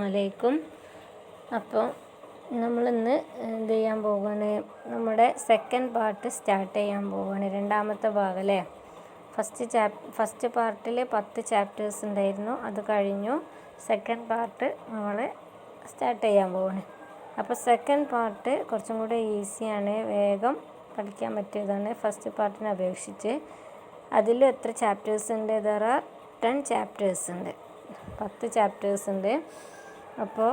അലൈക്കും. അപ്പോൾ നമ്മളിന്ന് എന്ത് ചെയ്യാൻ പോവുകയാണ്, നമ്മുടെ സെക്കൻഡ് പാർട്ട് സ്റ്റാർട്ട് ചെയ്യാൻ പോവുകയാണ്. രണ്ടാമത്തെ ഭാഗം അല്ലേ. ഫസ്റ്റ് പാർട്ടിൽ 10 ചാപ്റ്റേഴ്സ് ഉണ്ടായിരുന്നു, അത് കഴിഞ്ഞു. സെക്കൻഡ് പാർട്ട് നമ്മൾ സ്റ്റാർട്ട് ചെയ്യാൻ പോവുകയാണ്. അപ്പോൾ സെക്കൻഡ് പാർട്ട് കുറച്ചും കൂടെ ഈസിയാണ്, വേഗം പഠിക്കാൻ പറ്റിയതാണ് ഫസ്റ്റ് പാർട്ടിനെ അപേക്ഷിച്ച്. അതിൽ എത്ര ചാപ്റ്റേഴ്സ് ഉണ്ട്? ദർ ആർ 10 ചാപ്റ്റേഴ്സ് ഉണ്ട്, 10 ചാപ്റ്റേഴ്സ് ഉണ്ട്. അപ്പോൾ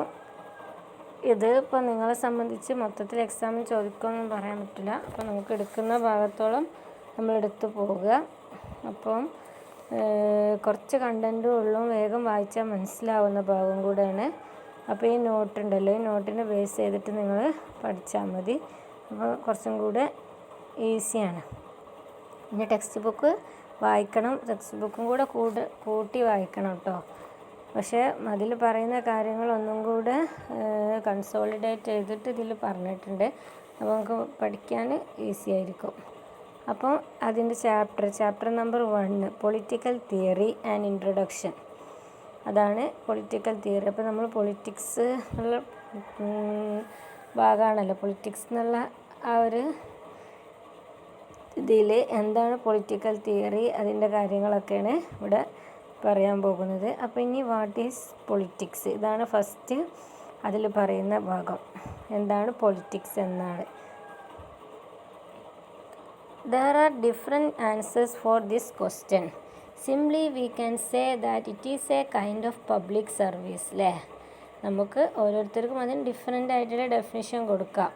ഇത് ഇപ്പോൾ നിങ്ങളെ സംബന്ധിച്ച് മൊത്തത്തിൽ എക്സാമിന് ചോദിക്കുമെന്നും പറയാൻ പറ്റില്ല. അപ്പോൾ നമുക്ക് എടുക്കുന്ന ഭാഗത്തോളം നമ്മളെടുത്ത് പോവുക. അപ്പം കുറച്ച് കണ്ടൻറ്റും ഉള്ളൂ, വേഗം വായിച്ചാൽ മനസ്സിലാവുന്ന ഭാഗം കൂടെയാണ്. അപ്പോൾ ഈ നോട്ടുണ്ടല്ലോ, ഈ നോട്ടിനെ ബേസ് ചെയ്തിട്ട് നിങ്ങൾ പഠിച്ചാൽ മതി. അപ്പോൾ കുറച്ചും കൂടെ ഈസിയാണ്. പിന്നെ ടെക്സ്റ്റ് ബുക്ക് വായിക്കണം, ടെക്സ്റ്റ് ബുക്കും കൂടെ കൂട്ടി വായിക്കണം കേട്ടോ. പക്ഷേ അതിൽ പറയുന്ന കാര്യങ്ങളൊന്നും കൂടെ കൺസോളിഡേറ്റ് ചെയ്തിട്ട് ഇതിൽ പറഞ്ഞിട്ടുണ്ട്. അപ്പോൾ നമുക്ക് പഠിക്കാൻ ഈസി ആയിരിക്കും. അപ്പോൾ അതിൻ്റെ chapter number 1 political theory and introduction. അതാണ് പൊളിറ്റിക്കൽ തിയറി. അപ്പോൾ നമ്മൾ പൊളിറ്റിക്സ് എന്നുള്ള ഭാഗമാണല്ലോ, പൊളിറ്റിക്സ് എന്നുള്ള ആ ഒരു ഇതിൽ എന്താണ് പൊളിറ്റിക്കൽ തിയറി, അതിൻ്റെ കാര്യങ്ങളൊക്കെയാണ് ഇവിടെ പറയാൻ പോകുന്നത്. അപ്പോൾ ഇനി വാട്ട് ഈസ് പൊളിറ്റിക്സ്, ഇതാണ് ഫസ്റ്റ് അതിൽ പറയുന്ന ഭാഗം. എന്താണ് പൊളിറ്റിക്സ് എന്നാണ്. There are different answers for this question. Simply we can say that it is a kind of public service അല്ലേ. നമുക്ക് ഓരോരുത്തർക്കും അതിന് ഡിഫറെൻ്റ് ആയിട്ടുള്ള ഡെഫിനിഷൻ കൊടുക്കാം.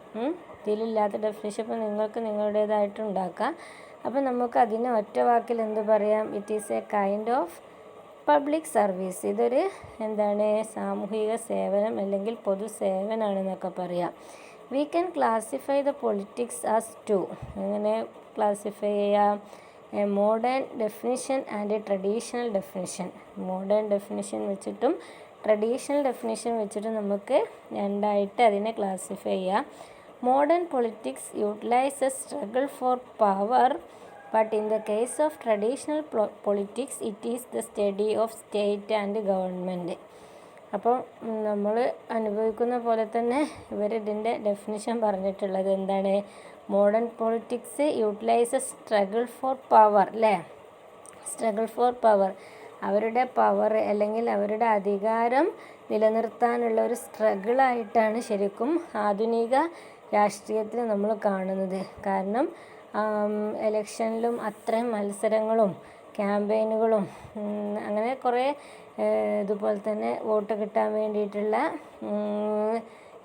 ഇതിലില്ലാത്ത ഡെഫിനിഷൻ ഇപ്പോൾ നിങ്ങൾക്ക് നിങ്ങളുടേതായിട്ട് ഉണ്ടാക്കാം. അപ്പോൾ നമുക്ക് അതിനെ ഒറ്റ വാക്കിൽ എന്ത് പറയാം? It is A kind of public service. ഇതൊരു എന്താണ്, സാമൂഹിക സേവനം അല്ലെങ്കിൽ പൊതുസേവനമാണെന്നൊക്കെ പറയാം. We can classify the politics as 2. എങ്ങനെ ക്ലാസിഫൈ ചെയ്യാം? Modern definition and traditional definition. Modern definition വെച്ചിട്ടും ട്രഡീഷണൽ ഡെഫിനിഷൻ വെച്ചിട്ടും നമുക്ക് രണ്ടായിട്ട് അതിനെ ക്ലാസിഫൈ ചെയ്യാം. Modern politics utilises struggle for power, but in the case of traditional politics it is the study of state and government. അപ്പോൾ നമ്മൾ അനുഭവിക്കുന്ന പോലെ തന്നെ ഇവരിതിൻ്റെ ഡെഫിനിഷൻ പറഞ്ഞിട്ടുള്ളത് എന്താണ്? Modern politics utilises struggle for power അല്ലേ. സ്ട്രഗിൾ ഫോർ പവർ, അവരുടെ power അല്ലെങ്കിൽ അവരുടെ അധികാരം നിലനിർത്താനുള്ള ഒരു സ്ട്രഗിളായിട്ടാണ് ശരിക്കും ആധുനിക രാഷ്ട്രീയത്തിൽ നമ്മൾ കാണുന്നത്. കാരണം എലക്ഷനിലും അത്രയും മത്സരങ്ങളും ക്യാമ്പയിനുകളും അങ്ങനെ കുറേ ഇതുപോലെ തന്നെ വോട്ട് കിട്ടാൻ വേണ്ടിയിട്ടുള്ള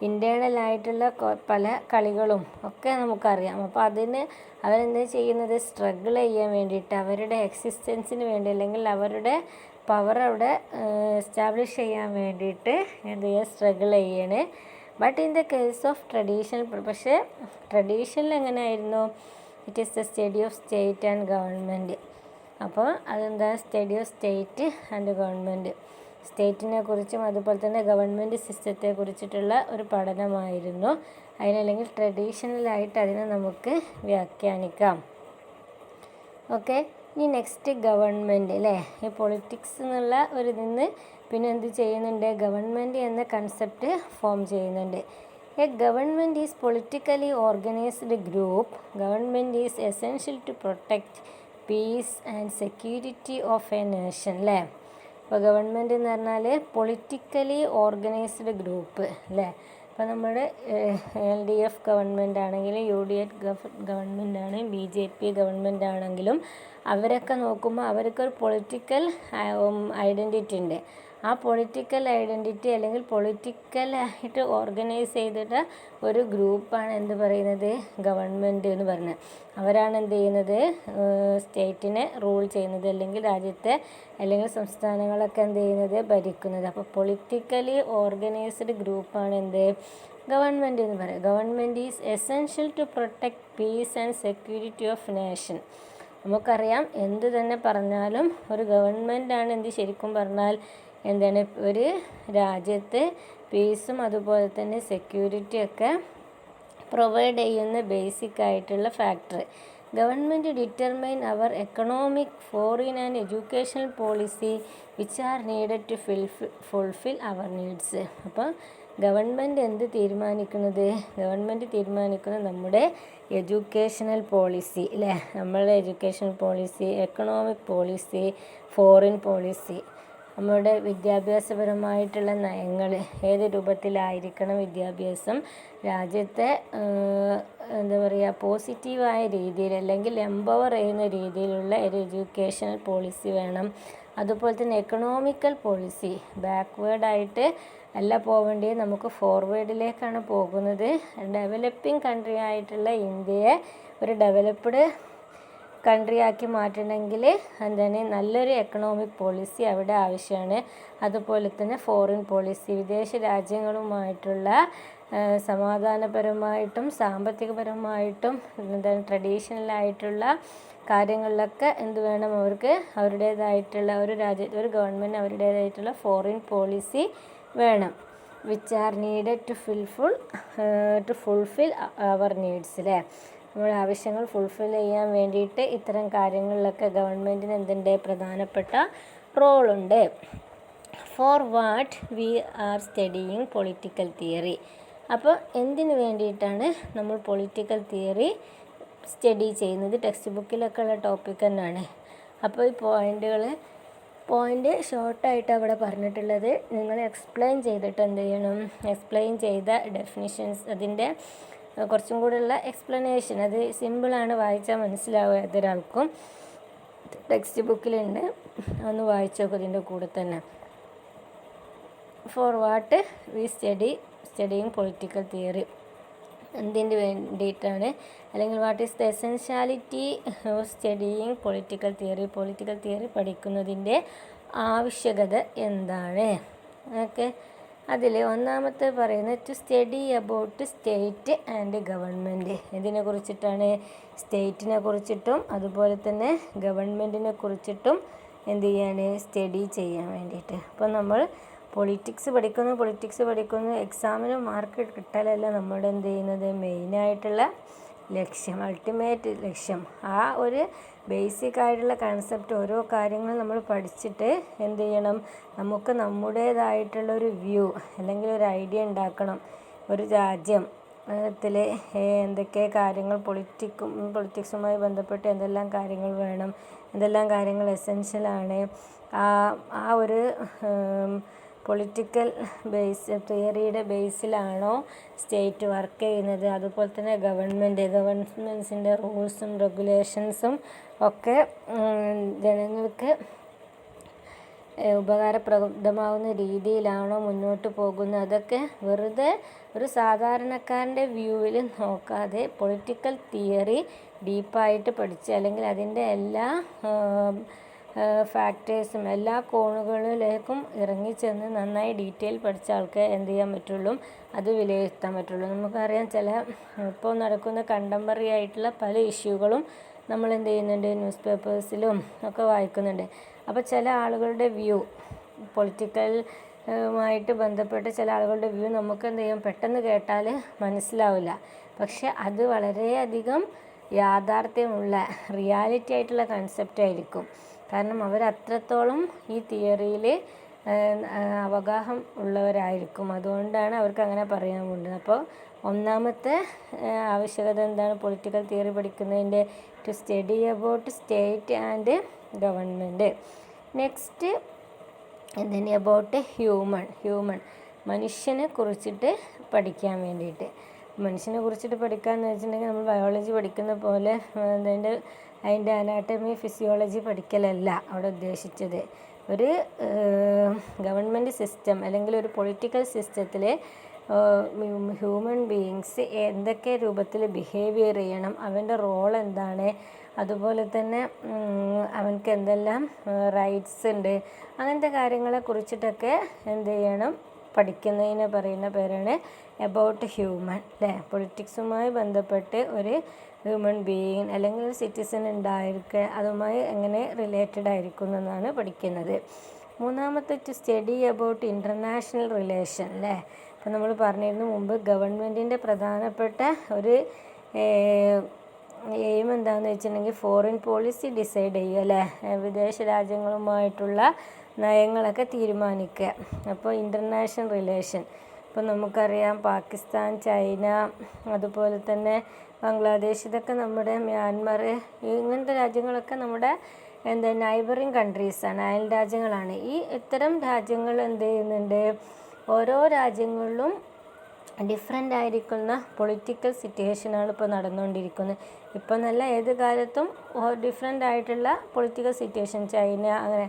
ഇൻറ്റേർണലായിട്ടുള്ള പല കളികളും ഒക്കെ നമുക്കറിയാം. അപ്പോൾ അതിന് അവരെന്താ ചെയ്യുന്നത്? സ്ട്രഗിൾ ചെയ്യാൻ വേണ്ടിയിട്ട്, അവരുടെ എക്സിസ്റ്റൻസിന് വേണ്ടി അല്ലെങ്കിൽ അവരുടെ പവർ അവിടെ എസ്റ്റാബ്ലിഷ് ചെയ്യാൻ വേണ്ടിയിട്ട് എന്ത് ചെയ്യുക? സ്ട്രഗിൾ ചെയ്യണേ. But in the case of traditional, പക്ഷേ ട്രഡീഷണൽ എങ്ങനെയായിരുന്നു? It is the study of state and government. അപ്പോൾ അതെന്താ? Study of state and government, സ്റ്റേറ്റിനെ കുറിച്ചും അതുപോലെ തന്നെ ഗവൺമെൻറ് സിസ്റ്റത്തെ കുറിച്ചിട്ടുള്ള ഒരു പഠനമായിരുന്നു. അതിനല്ലെങ്കിൽ ട്രഡീഷണലായിട്ട് അതിനെ നമുക്ക് വ്യാഖ്യാനിക്കാം. ഓക്കെ. ഇനി നെക്സ്റ്റ് ഗവൺമെൻറ് അല്ലേ. ഈ പൊളിറ്റിക്സ് എന്നുള്ള ഒരു ഇതിന്ന് പിന്നെ എന്ത് ചെയ്യുന്നുണ്ട്? ഗവൺമെൻറ് എന്ന കൺസെപ്റ്റ് ഫോം ചെയ്യുന്നുണ്ട്. A government is politically organized group. Government is essential to protect peace and security of a nation അല്ലേ. ഇപ്പോൾ ഗവൺമെൻറ് എന്ന് പറഞ്ഞാൽ പൊളിറ്റിക്കലി ഓർഗനൈസ്ഡ് ഗ്രൂപ്പ് അല്ലേ. ഇപ്പോൾ നമ്മുടെ LDF ഗവൺമെൻറ് ആണെങ്കിലും UDF ഗവൺമെൻറ് ആണെങ്കിലും BJP ഗവൺമെൻറ് ആണെങ്കിലും അവരൊക്കെ നോക്കുമ്പോൾ അവർക്കൊരു പൊളിറ്റിക്കൽ ഐഡൻറ്റിറ്റി ഉണ്ട്. ആ പൊളിറ്റിക്കൽ ഐഡൻറ്റിറ്റി അല്ലെങ്കിൽ പൊളിറ്റിക്കലായിട്ട് ഓർഗനൈസ് ചെയ്തിട്ട് ഒരു ഗ്രൂപ്പാണ് എന്ത് പറയുന്നത്? ഗവൺമെൻറ് എന്ന് പറയുന്നത്. അവരാണ് എന്ത് ചെയ്യുന്നത്? സ്റ്റേറ്റിനെ റൂൾ ചെയ്യുന്നത് അല്ലെങ്കിൽ രാജ്യത്തെ അല്ലെങ്കിൽ സംസ്ഥാനങ്ങളൊക്കെ എന്ത് ചെയ്യുന്നത്? ഭരിക്കുന്നത്. അപ്പോൾ പൊളിറ്റിക്കലി ഓർഗനൈസ്ഡ് ഗ്രൂപ്പാണ് എന്ത്? ഗവൺമെൻറ് എന്ന് പറയുന്നത്. Government is essential to protect peace and security of nation. നമുക്കറിയാം, എന്ത് തന്നെ പറഞ്ഞാലും ഒരു ഗവൺമെൻറ്റാണ് എന്ത് ശരിക്കും പറഞ്ഞാൽ എന്താണ് ഒരു രാജ്യത്ത് പീസും അതുപോലെ തന്നെ സെക്യൂരിറ്റിയൊക്കെ പ്രൊവൈഡ് ചെയ്യുന്ന ബേസിക് ആയിട്ടുള്ള factor. Government determine our economic, foreign and educational policy which are needed to fulfil our needs. അപ്പോൾ ഗവൺമെൻറ് എന്ത് തീരുമാനിക്കുന്നത്? ഗവൺമെൻറ് തീരുമാനിക്കുന്നത് നമ്മുടെ എഡ്യൂക്കേഷണൽ പോളിസി അല്ലേ, നമ്മളുടെ educational policy, economic policy, foreign policy, നമ്മുടെ വിദ്യാഭ്യാസപരമായിട്ടുള്ള നയങ്ങൾ ഏത് രൂപത്തിലായിരിക്കണം വിദ്യാഭ്യാസം, രാജ്യത്തെ എന്താ പറയുക പോസിറ്റീവായ രീതിയിൽ അല്ലെങ്കിൽ എംപവർ ചെയ്യുന്ന രീതിയിലുള്ള ഒരു എഡ്യൂക്കേഷണൽ പോളിസി വേണം. അതുപോലെ തന്നെ എക്കണോമിക്കൽ പോളിസി, ബാക്ക്വേർഡായിട്ട് അല്ല പോവേണ്ടത്, നമുക്ക് ഫോർവേഡിലേക്കാണ് പോകുന്നത്. ഡെവലപ്പിംഗ് കൺട്രി ആയിട്ടുള്ള ഇന്ത്യയെ ഒരു ഡെവലപ്ഡ് കൺട്രി ആക്കി മാറ്റണമെങ്കിൽ എന്താണ് നല്ലൊരു എക്കണോമിക് പോളിസി അവിടെ ആവശ്യമാണ്. അതുപോലെ തന്നെ ഫോറിൻ പോളിസി, വിദേശ രാജ്യങ്ങളുമായിട്ടുള്ള സമാധാനപരമായിട്ടും സാമ്പത്തികപരമായിട്ടും എന്താണ് ട്രഡീഷണലായിട്ടുള്ള കാര്യങ്ങളിലൊക്കെ എന്ത് വേണം, അവർക്ക് അവരുടേതായിട്ടുള്ള ഒരു ഗവൺമെൻറ് അവരുടേതായിട്ടുള്ള ഫോറിൻ പോളിസി വേണം. Which are needed to fulfil our needs അല്ലേ, നമ്മുടെ ആവശ്യങ്ങൾ ഫുൾഫിൽ ചെയ്യാൻ വേണ്ടിയിട്ട് ഇത്തരം കാര്യങ്ങളിലൊക്കെ ഗവൺമെൻറ്റിന് എന്തുണ്ട്, പ്രധാനപ്പെട്ട റോളുണ്ട്. For what we are studying political theory. അപ്പോൾ എന്തിനു വേണ്ടിയിട്ടാണ് നമ്മൾ പൊളിറ്റിക്കൽ തിയറി സ്റ്റഡി ചെയ്യുന്നത്? ടെക്സ്റ്റ് ബുക്കിലൊക്കെ ഉള്ള ടോപ്പിക് തന്നെയാണ്. അപ്പോൾ ഈ പോയിൻ്റ് ഷോർട്ടായിട്ട് അവിടെ പറഞ്ഞിട്ടുള്ളത് നിങ്ങൾ എക്സ്പ്ലെയിൻ ചെയ്തിട്ട് എന്ത് ചെയ്യണം, എക്സ്പ്ലെയിൻ ചെയ്ത ഡെഫിനിഷൻസ്, അതിൻ്റെ കുറച്ചും കൂടെയുള്ള എക്സ്പ്ലനേഷൻ, അത് സിമ്പിളാണ്, വായിച്ചാൽ മനസ്സിലാവുക ഏതൊരാൾക്കും. ടെക്സ്റ്റ് ബുക്കിലുണ്ട്, ഒന്ന് വായിച്ചു നോക്കും ഇതിൻ്റെ കൂടെ തന്നെ. For what we studying political theory, എന്തിന് വേണ്ടിയിട്ടാണ്, അല്ലെങ്കിൽ what is the essentiality of studying political theory പഠിക്കുന്നതിൻ്റെ ആവശ്യകത എന്താണ്. ഓക്കെ, അതിൽ ഒന്നാമത്തെ പറയുന്നത് to study about state and government. ഇതിനെ കുറിച്ചിട്ടാണ്, സ്റ്റേറ്റിനെ കുറിച്ചിട്ടും അതുപോലെ തന്നെ ഗവൺമെൻറ്റിനെ കുറിച്ചിട്ടും എന്ത് ചെയ്യാൻ, സ്റ്റഡി ചെയ്യാൻ വേണ്ടിയിട്ട്. അപ്പോൾ നമ്മൾ പൊളിറ്റിക്സ് പഠിക്കുന്നു എക്സാമിന് മാർക്ക് കിട്ടലല്ല നമ്മുടെ എന്ത് ചെയ്യുന്നത് മെയിനായിട്ടുള്ള ലക്ഷ്യം, അൾട്ടിമേറ്റ് ലക്ഷ്യം. ആ ഒരു ബേസിക് ആയിട്ടുള്ള കൺസെപ്റ്റ് ഓരോ കാര്യങ്ങൾ നമ്മൾ പഠിച്ചിട്ട് എന്ത് ചെയ്യണം, നമുക്ക് നമ്മുടേതായിട്ടുള്ള ഒരു വ്യൂ അല്ലെങ്കിൽ ഒരു ഐഡിയ ഉണ്ടാക്കണം. ഒരു രാജ്യത്തിൽ എന്തൊക്കെ കാര്യങ്ങൾ പൊളിറ്റിക്സുമായി ബന്ധപ്പെട്ട് എന്തെല്ലാം കാര്യങ്ങൾ വേണം, എന്തെല്ലാം കാര്യങ്ങൾ എസെൻഷ്യലാണ്, ആ ഒരു പൊളിറ്റിക്കൽ തിയറിയുടെ ബേസിലാണോ സ്റ്റേറ്റ് വർക്ക് ചെയ്യുന്നത്. അതുപോലെ തന്നെ ഗവൺമെൻറ്റ്സിൻ്റെ റൂൾസും റെഗുലേഷൻസും ഒക്കെ ജനങ്ങൾക്ക് ഉപകാരപ്രദമാവുന്ന രീതിയിലാണോ മുന്നോട്ട് പോകുന്നത്. അതൊക്കെ വെറുതെ ഒരു സാധാരണക്കാരൻ്റെ വ്യൂവിൽ നോക്കാതെ പൊളിറ്റിക്കൽ തിയറി ഡീപ്പായിട്ട് പഠിച്ച് അല്ലെങ്കിൽ അതിൻ്റെ എല്ലാ ഫാക്ടേഴ്സും എല്ലാ കോണുകളിലേക്കും ഇറങ്ങിച്ചെന്ന് നന്നായി ഡീറ്റെയിൽ പഠിച്ച ആൾക്ക് എന്ത് ചെയ്യാൻ പറ്റുള്ളൂ, അത് വിലയിരുത്താൻ പറ്റുള്ളൂ. നമുക്കറിയാം ഇപ്പോൾ നടക്കുന്ന കണ്ടംപററി ആയിട്ടുള്ള പല ഇഷ്യൂകളും നമ്മൾ എന്ത് ചെയ്യുന്നുണ്ട്, ന്യൂസ് പേപ്പേഴ്സിലും ഒക്കെ വായിക്കുന്നുണ്ട്. അപ്പോൾ ചില ആളുകളുടെ വ്യൂ, പൊളിറ്റിക്കലുമായിട്ട് ബന്ധപ്പെട്ട് ചില ആളുകളുടെ വ്യൂ നമുക്ക് എന്ത് ചെയ്യും, പെട്ടെന്ന് കേട്ടാൽ മനസ്സിലാവില്ല. പക്ഷെ അത് വളരെയധികം യാഥാർത്ഥ്യമുള്ള റിയാലിറ്റി ആയിട്ടുള്ള കൺസെപ്റ്റ് ആയിരിക്കും. കാരണം അവരത്രത്തോളം ഈ തിയറിയിൽ അവഗാഹം ഉള്ളവരായിരിക്കും. അതുകൊണ്ടാണ് അവർക്ക് അങ്ങനെ പറയാൻ പോകുന്നത്. അപ്പോൾ ഒന്നാമത്തെ ആവശ്യകത എന്താണ് പൊളിറ്റിക്കൽ തിയറി പഠിക്കുന്നതിൻ്റെ? To study about state and government. Next എന്തിന് അബൌട്ട് ഹ്യൂമൻ മനുഷ്യനെ കുറിച്ചിട്ട് പഠിക്കാൻ വേണ്ടിയിട്ട്. മനുഷ്യനെ കുറിച്ചിട്ട് പഠിക്കാമെന്ന് വെച്ചിട്ടുണ്ടെങ്കിൽ നമ്മൾ ബയോളജി പഠിക്കുന്ന പോലെ അതിൻ്റെ അനാട്ടമി ഫിസിയോളജി പഠിക്കലല്ല അവിടെ ഉദ്ദേശിച്ചത്. ഒരു ഗവൺമെൻറ് സിസ്റ്റം അല്ലെങ്കിൽ ഒരു പൊളിറ്റിക്കൽ സിസ്റ്റത്തിൽ ഹ്യൂമൻ ബീയിങ്സ് എന്തൊക്കെ രൂപത്തിൽ ബിഹേവിയർ ചെയ്യണം, അവൻ്റെ റോൾ എന്താണ്, അതുപോലെ തന്നെ അവൻക്ക് എന്തെല്ലാം റൈറ്റ്സ് ഉണ്ട്, അങ്ങനത്തെ കാര്യങ്ങളെ കുറിച്ചിട്ടൊക്കെ എന്ത് ചെയ്യണം, പഠിക്കുന്നതിനെ പറയുന്ന പേരാണ് എബൌട്ട് ഹ്യൂമൻ അല്ലേ. പൊളിറ്റിക്സുമായി ബന്ധപ്പെട്ട് ഒരു ഹ്യൂമൻ ബീയിങ് അല്ലെങ്കിൽ ഒരു സിറ്റിസൺ ഉണ്ടായിരിക്കുക, അതുമായി എങ്ങനെ റിലേറ്റഡ് ആയിരിക്കും എന്നാണ് പഠിക്കുന്നത്. മൂന്നാമത്തെ to study about international relation അല്ലേ. അപ്പോൾ നമ്മൾ പറഞ്ഞിരുന്നു മുമ്പ് ഗവൺമെൻറ്റിൻ്റെ പ്രധാനപ്പെട്ട ഒരു എയിം എന്താണെന്ന് വെച്ചിട്ടുണ്ടെങ്കിൽ ഫോറിൻ പോളിസി ഡിസൈഡ് ചെയ്യുക അല്ലേ, വിദേശ രാജ്യങ്ങളുമായിട്ടുള്ള നയങ്ങളൊക്കെ തീരുമാനിക്കുക. അപ്പോൾ ഇൻ്റർനാഷണൽ റിലേഷൻ, ഇപ്പോൾ നമുക്കറിയാം പാകിസ്ഥാൻ, ചൈന, അതുപോലെ തന്നെ ബംഗ്ലാദേശ്, ഇതൊക്കെ നമ്മുടെ മ്യാൻമർ, ഇങ്ങനത്തെ രാജ്യങ്ങളൊക്കെ നമ്മുടെ നൈബറിങ് കൺട്രീസാണ്, അയൽ രാജ്യങ്ങളാണ്. ഇത്തരം രാജ്യങ്ങൾ എന്ത് ചെയ്യുന്നുണ്ട്, ഓരോ രാജ്യങ്ങളിലും ഡിഫറെൻ്റ് ആയിരിക്കുന്ന പൊളിറ്റിക്കൽ സിറ്റുവേഷനാണ് ഇപ്പോൾ നടന്നുകൊണ്ടിരിക്കുന്നത്. ഇപ്പം നല്ല ഏത് കാലത്തും ഡിഫറെൻ്റ് ആയിട്ടുള്ള പൊളിറ്റിക്കൽ സിറ്റുവേഷൻ, ചൈന അങ്ങനെ.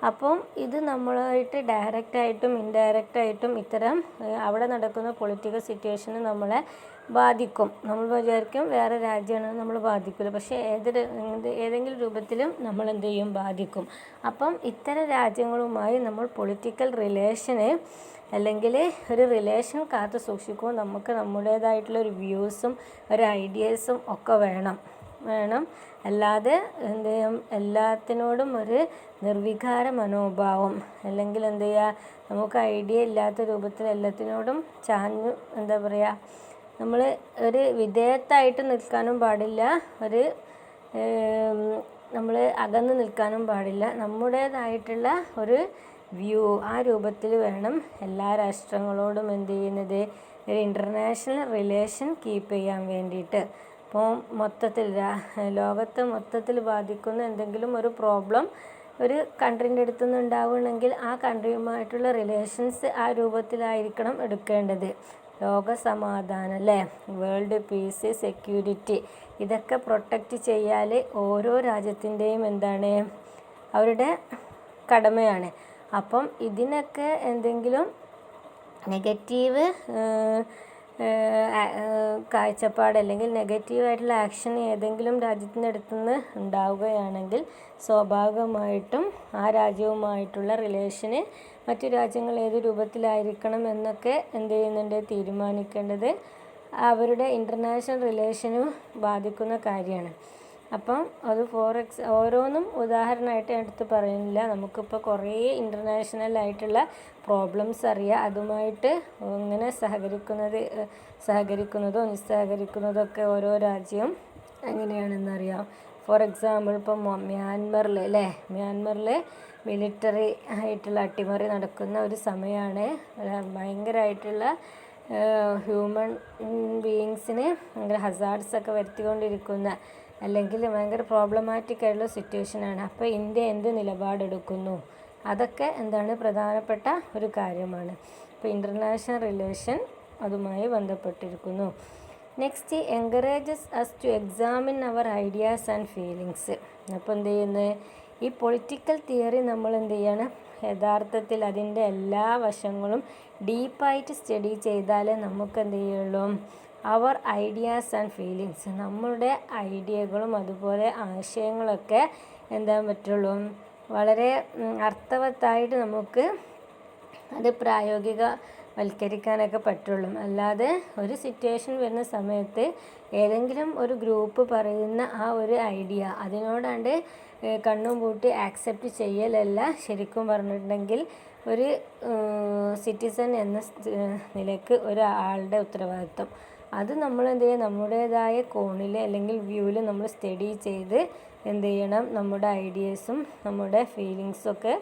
അപ്പം ഇത് നമ്മളായിട്ട് ഡയറക്റ്റായിട്ടും ഇൻഡയറക്റ്റായിട്ടും ഇത്തരം അവിടെ നടക്കുന്ന പൊളിറ്റിക്കൽ സിറ്റുവേഷന് നമ്മളെ ബാധിക്കും. നമ്മൾ വിചാരിക്കും വേറെ രാജ്യമാണ് നമ്മൾ ബാധിക്കില്ല, പക്ഷേ ഏതെങ്കിലും രൂപത്തിലും നമ്മൾ എന്ത് ചെയ്യും, ബാധിക്കും. അപ്പം ഇത്തരം രാജ്യങ്ങളുമായി നമ്മൾ പൊളിറ്റിക്കൽ റിലേഷന് അല്ലെങ്കിൽ ഒരു റിലേഷൻ കാത്തു സൂക്ഷിക്കുമ്പോൾ നമുക്ക് നമ്മുടേതായിട്ടുള്ള ഒരു വ്യൂസും ഒരു ഐഡിയാസും ഒക്കെ വേണം. അല്ലാതെ എന്ത് ചെയ്യും, എല്ലാത്തിനോടും ഒരു നിർവികാര മനോഭാവം, അല്ലെങ്കിൽ എന്ത് ചെയ്യുക, നമുക്ക് ഐഡിയ ഇല്ലാത്ത രൂപത്തിൽ എല്ലാത്തിനോടും ചാഞ്ഞു എന്താ പറയുക, നമ്മൾ ഒരു വിധേയത്തായിട്ട് നിൽക്കാനും പാടില്ല, നമ്മൾ അകന്ന് നിൽക്കാനും പാടില്ല. നമ്മുടേതായിട്ടുള്ള ഒരു വ്യൂ ആ രൂപത്തിൽ വേണം എല്ലാ രാഷ്ട്രങ്ങളോടും എന്ത് ചെയ്യുന്നത്, ഒരു ഇൻ്റർനാഷണൽ റിലേഷൻ കീപ്പ് ചെയ്യാൻ വേണ്ടിയിട്ട്. അപ്പോൾ മൊത്തത്തിൽ ലോകത്തെ മൊത്തത്തിൽ ബാധിക്കുന്ന എന്തെങ്കിലും ഒരു പ്രോബ്ലം ഒരു കൺട്രീൻ്റെ അടുത്തുനിന്ന് ഉണ്ടാവുകയാണെങ്കിൽ ആ കൺട്രിയുമായിട്ടുള്ള റിലേഷൻസ് ആ രൂപത്തിലായിരിക്കണം എടുക്കേണ്ടത്. ലോക സമാധാനം അല്ലേ, വേൾഡ് പീസ്, സെക്യൂരിറ്റി, ഇതൊക്കെ പ്രൊട്ടക്റ്റ് ചെയ്യാൻ ഓരോ രാജ്യത്തിൻ്റെയും എന്താണ് അവരുടെ കടമയാണ്. അപ്പം ഇതിനൊക്കെ എന്തെങ്കിലും നെഗറ്റീവ് കാഴ്ചപ്പാട് അല്ലെങ്കിൽ നെഗറ്റീവായിട്ടുള്ള ആക്ഷൻ ഏതെങ്കിലും രാജ്യത്തിൻ്റെ അടുത്തുനിന്ന് ഉണ്ടാവുകയാണെങ്കിൽ സ്വാഭാവികമായിട്ടും ആ രാജ്യവുമായിട്ടുള്ള റിലേഷന് മറ്റു രാജ്യങ്ങൾ ഏത് രൂപത്തിലായിരിക്കണം എന്നൊക്കെ എന്ത് ചെയ്യുന്നുണ്ട്, തീരുമാനിക്കേണ്ടത് അവരുടെ ഇൻ്റർനാഷണൽ റിലേഷനും ബാധിക്കുന്ന കാര്യമാണ്. അപ്പം അത് ഓരോന്നും ഉദാഹരണമായിട്ട് എടുത്ത് പറയുന്നില്ല. നമുക്കിപ്പോൾ കുറേ ഇൻ്റർനാഷണലായിട്ടുള്ള പ്രോബ്ലംസ് അറിയാം. അതുമായിട്ട് ഇങ്ങനെ സഹകരിക്കുന്നതോ നിസ്സഹകരിക്കുന്നതൊക്കെ ഓരോ രാജ്യം എങ്ങനെയാണെന്നറിയാം. ഫോർ എക്സാമ്പിൾ ഇപ്പം മ്യാൻമറിൽ മിലിറ്ററി ആയിട്ടുള്ള അട്ടിമറി നടക്കുന്ന ഒരു സമയമാണ്. ഭയങ്കരമായിട്ടുള്ള ഹ്യൂമൻ ബീയിങ്സിന് ഭയങ്കര ഹസാർഡ്സൊക്കെ വരുത്തിക്കൊണ്ടിരിക്കുന്ന അല്ലെങ്കിൽ ഭയങ്കര പ്രോബ്ലമാറ്റിക് ആയിട്ടുള്ള സിറ്റുവേഷനാണ്. അപ്പോൾ ഇന്ത്യ എന്ത് നിലപാടെടുക്കുന്നു, അതൊക്കെ എന്താണ് പ്രധാനപ്പെട്ട ഒരു കാര്യമാണ്. ഇപ്പോൾ ഇൻ്റർനാഷണൽ റിലേഷൻ അതുമായി ബന്ധപ്പെട്ടിരിക്കുന്നു. Next, encourages us to examine our ideas and feelings. അപ്പോൾ എന്ത് ചെയ്യുന്നത്, ഈ പൊളിറ്റിക്കൽ തിയറി നമ്മൾ എന്ത് ചെയ്യണം, യഥാർത്ഥത്തിൽ അതിൻ്റെ എല്ലാ വശങ്ങളും ഡീപ്പായിട്ട് സ്റ്റഡി ചെയ്താലേ നമുക്ക് എന്ത് ചെയ്യുള്ളൂ, അവർ ഐഡിയാസ് ആൻഡ് ഫീലിങ്സ്, നമ്മളുടെ ഐഡിയകളും അതുപോലെ ആശയങ്ങളൊക്കെ എന്താ പറ്റുള്ളൂ, വളരെ അർത്ഥവത്തായിട്ട് നമുക്ക് അത് പ്രായോഗികവൽക്കരിക്കാനൊക്കെ പറ്റുള്ളൂ. അല്ലാതെ ഒരു സിറ്റുവേഷൻ വരുന്ന സമയത്ത് ഏതെങ്കിലും ഒരു ഗ്രൂപ്പ് പറയുന്ന ആ ഒരു ഐഡിയ അതിനോടാണ്ട് കണ്ണും പൂട്ടി ആക്സെപ്റ്റ് ചെയ്യലല്ല ശരിക്കും പറഞ്ഞിട്ടുണ്ടെങ്കിൽ ഒരു സിറ്റിസൺ എന്ന നിലയ്ക്ക് ഒരാളുടെ ഉത്തരവാദിത്വം. അത് നമ്മൾ എന്ത് ചെയ്യുക, നമ്മുടേതായ കോണിൽ അല്ലെങ്കിൽ വ്യൂവിൽ നമ്മൾ സ്റ്റഡി ചെയ്ത് എന്ത് ചെയ്യണം, നമ്മുടെ ഐഡിയാസും നമ്മുടെ ഫീലിങ്സൊക്കെ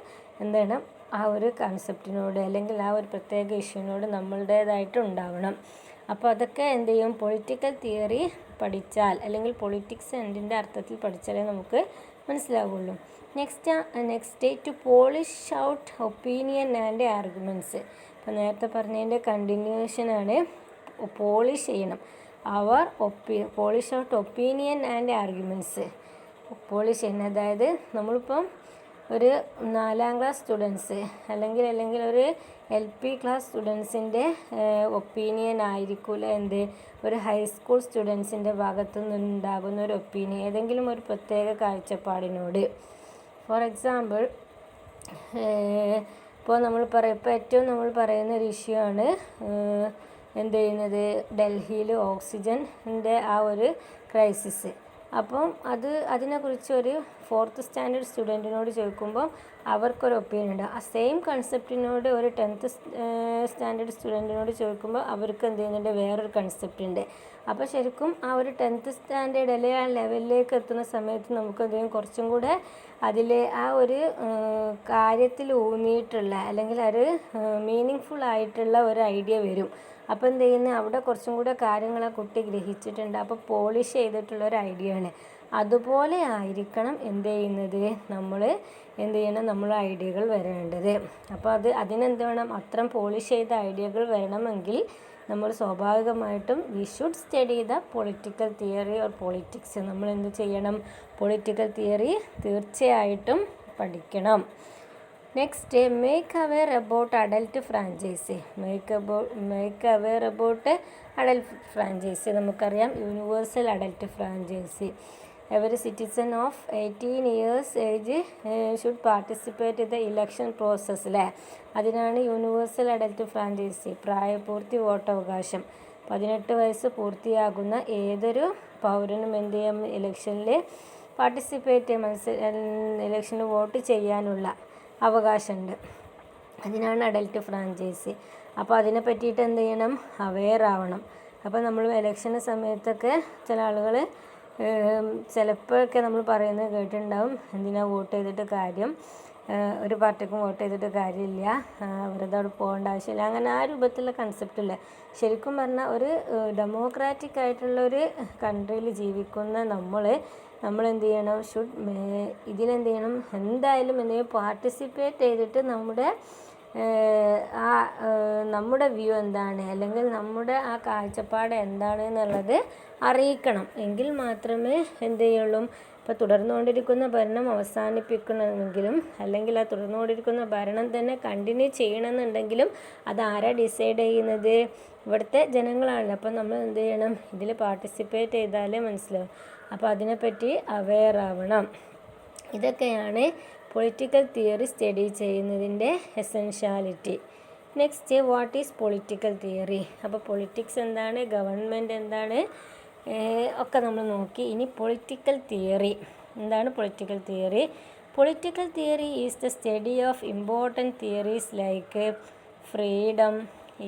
എന്ത് ചെയ്യണം, ആ ഒരു കൺസെപ്റ്റിനോട് അല്ലെങ്കിൽ ആ ഒരു പ്രത്യേക ഇഷ്യൂവിനോട് നമ്മളുടേതായിട്ട് ഉണ്ടാവണം. അപ്പോൾ അതൊക്കെ എന്ത് ചെയ്യും, പൊളിറ്റിക്കൽ തിയറി പഠിച്ചാൽ അല്ലെങ്കിൽ പൊളിറ്റിക്സ് എന്തിൻ്റെ അർത്ഥത്തിൽ പഠിച്ചാലേ നമുക്ക് മനസ്സിലാവുള്ളൂ. Next to polish out opinion and arguments. ഇപ്പോൾ നേരത്തെ പറഞ്ഞതിൻ്റെ കണ്ടിന്യൂഷനാണ്. പോളിഷ് ചെയ്യണം, polish out opinion and arguments. Polish ചെയ്യണം, അതായത് നമ്മളിപ്പം ഒരു 4ാം ക്ലാസ് സ്റ്റുഡൻസ് അല്ലെങ്കിൽ ഒരു LP ക്ലാസ് സ്റ്റുഡൻസിൻ്റെ ഒപ്പീനിയൻ ആയിരിക്കില്ല ഒരു ഹൈസ്കൂൾ സ്റ്റുഡൻസിൻ്റെ ഭാഗത്തു നിന്നുണ്ടാകുന്ന ഒരു ഒപ്പീനിയൻ ഏതെങ്കിലും ഒരു പ്രത്യേക കാഴ്ചപ്പാടിനോട്. ഫോർ എക്സാമ്പിൾ, ഇപ്പോൾ ഏറ്റവും നമ്മൾ പറയുന്ന ഒരു ഇഷ്യൂ ആണ് എന്ത് ചെയ്യുന്നത്, ഡൽഹിയിൽ ഓക്സിജൻ്റെ ആ ഒരു ക്രൈസിസ്. അപ്പം അതിനെക്കുറിച്ച് ഒരു 4th സ്റ്റാൻഡേർഡ് സ്റ്റുഡൻറ്റിനോട് ചോദിക്കുമ്പോൾ അവർക്കൊരു ഒപ്പീനിയൻ ഉണ്ട്. ആ സെയിം കൺസെപ്റ്റിനോട് ഒരു 10th സ്റ്റാൻഡേർഡ് സ്റ്റുഡൻറ്റിനോട് ചോദിക്കുമ്പോൾ അവർക്ക് എന്ത് ചെയ്യുന്നുണ്ട്, വേറൊരു കൺസെപ്റ്റ് ഉണ്ട്. അപ്പോൾ ശരിക്കും ആ ഒരു 10th സ്റ്റാൻഡേർഡ് അല്ലെങ്കിൽ ആ ലെവലിലേക്ക് എത്തുന്ന സമയത്ത് നമുക്ക് എന്ത് ചെയ്യും, കുറച്ചും കൂടെ അതിൽ ആ ഒരു കാര്യത്തിൽ ഊന്നിയിട്ടുള്ള അല്ലെങ്കിൽ ഒരു മീനിങ് ഫുൾ ആയിട്ടുള്ള ഒരു ഐഡിയ വരും. അപ്പോൾ എന്ത് ചെയ്യുന്നത്, അവിടെ കുറച്ചും കൂടെ കാര്യങ്ങൾ ആ കുട്ടി ഗ്രഹിച്ചിട്ടുണ്ട്. അപ്പോൾ പോളിഷ് ചെയ്തിട്ടുള്ള ഒരു ഐഡിയ ആണ്. അതുപോലെ ആയിരിക്കണം എന്ത് ചെയ്യുന്നത്, നമ്മൾ എന്ത് ചെയ്യണം, നമ്മൾ ഐഡിയകൾ വരേണ്ടത്. അപ്പോൾ അതിനെന്ത് വേണം, അത്തരം പോളിഷ് ചെയ്ത ഐഡിയകൾ വരണമെങ്കിൽ നമ്മൾ സ്വാഭാവികമായിട്ടും we should study the political theory or politics. നമ്മൾ എന്ത് ചെയ്യണം, പൊളിറ്റിക്കൽ തിയറി തീർച്ചയായിട്ടും പഠിക്കണം. Next, make aware about adult franchise. Make aware about adult franchise. നമുക്കറിയാം universal adult franchise. Every citizen of 18 years age should participate in the election process അല്ലേ. അതിനാണ് universal adult franchise. പ്രായപൂർത്തി, വോട്ടവകാശം. 18 വയസ്സ് പൂർത്തിയാകുന്ന ഏതൊരു പൗരനും എന്ത് ചെയ്യാം, ഇലക്ഷനിൽ പാർട്ടിസിപ്പേറ്റ് ചെയ്യാൻ, ഇലക്ഷന് വോട്ട് ചെയ്യാനുള്ള അവകാശമുണ്ട്. അതിനാണ് അഡൽട്ട് ഫ്രാഞ്ചൈസി. അപ്പോൾ അതിനെ പറ്റിയിട്ട് എന്ത് ചെയ്യണം, അവെയർ ആവണം. അപ്പോൾ നമ്മൾ ഇലക്ഷന് സമയത്തൊക്കെ ചില ആളുകൾ ചിലപ്പോഴൊക്കെ നമ്മൾ പറയുന്നത് കേട്ടിട്ടുണ്ടാവും, എന്തിനാ വോട്ട് ചെയ്തിട്ട് കാര്യം, ഒരു പാർട്ടിക്കും വോട്ട് ചെയ്തിട്ട് കാര്യമില്ല, വെറുതെ അവിടെ പോകേണ്ട ആവശ്യമില്ല, അങ്ങനെ ആ രൂപത്തിലുള്ള കൺസെപ്റ്റില്ല. ശരിക്കും പറഞ്ഞാൽ ഒരു ഡെമോക്രാറ്റിക് ആയിട്ടുള്ളൊരു കൺട്രിയിൽ ജീവിക്കുന്ന നമ്മൾ എന്ത് ചെയ്യണം, ഇതിലെന്ത് ചെയ്യണം, എന്തായാലും എന്തെങ്കിലും പാർട്ടിസിപ്പേറ്റ് ചെയ്തിട്ട് നമ്മുടെ വ്യൂ എന്താണ് അല്ലെങ്കിൽ നമ്മുടെ ആ കാഴ്ചപ്പാട് എന്താണ് എന്നുള്ളത് അറിയിക്കണം. എങ്കിൽ മാത്രമേ എന്ത് ചെയ്യുള്ളൂ, ഇപ്പോൾ തുടർന്നുകൊണ്ടിരിക്കുന്ന ഭരണം അവസാനിപ്പിക്കണമെങ്കിലും അല്ലെങ്കിൽ ആ തുടർന്നുകൊണ്ടിരിക്കുന്ന ഭരണം തന്നെ കണ്ടിന്യൂ ചെയ്യണമെന്നുണ്ടെങ്കിലും അതാരാ ഡിസൈഡ് ചെയ്യുന്നത്, ഇവിടുത്തെ ജനങ്ങളാണല്ലോ. അപ്പോൾ നമ്മൾ എന്ത് ചെയ്യണം, ഇതിൽ പാർട്ടിസിപ്പേറ്റ് ചെയ്താലേ മനസ്സിലാവും. അപ്പോൾ അതിനെപ്പറ്റി അവെയർ ആവണം. ഇതൊക്കെയാണ് പൊളിറ്റിക്കൽ തിയറി സ്റ്റഡി ചെയ്യുന്നതിൻ്റെ essentiality. Next, what is political theory. അപ്പോൾ പൊളിറ്റിക്സ് എന്താണ്, ഗവൺമെൻറ് എന്താണ് ഒക്കെ നമ്മൾ നോക്കി. ഇനി പൊളിറ്റിക്കൽ തിയറി എന്താണ്. Political theory, political theory is the study of important theories like freedom,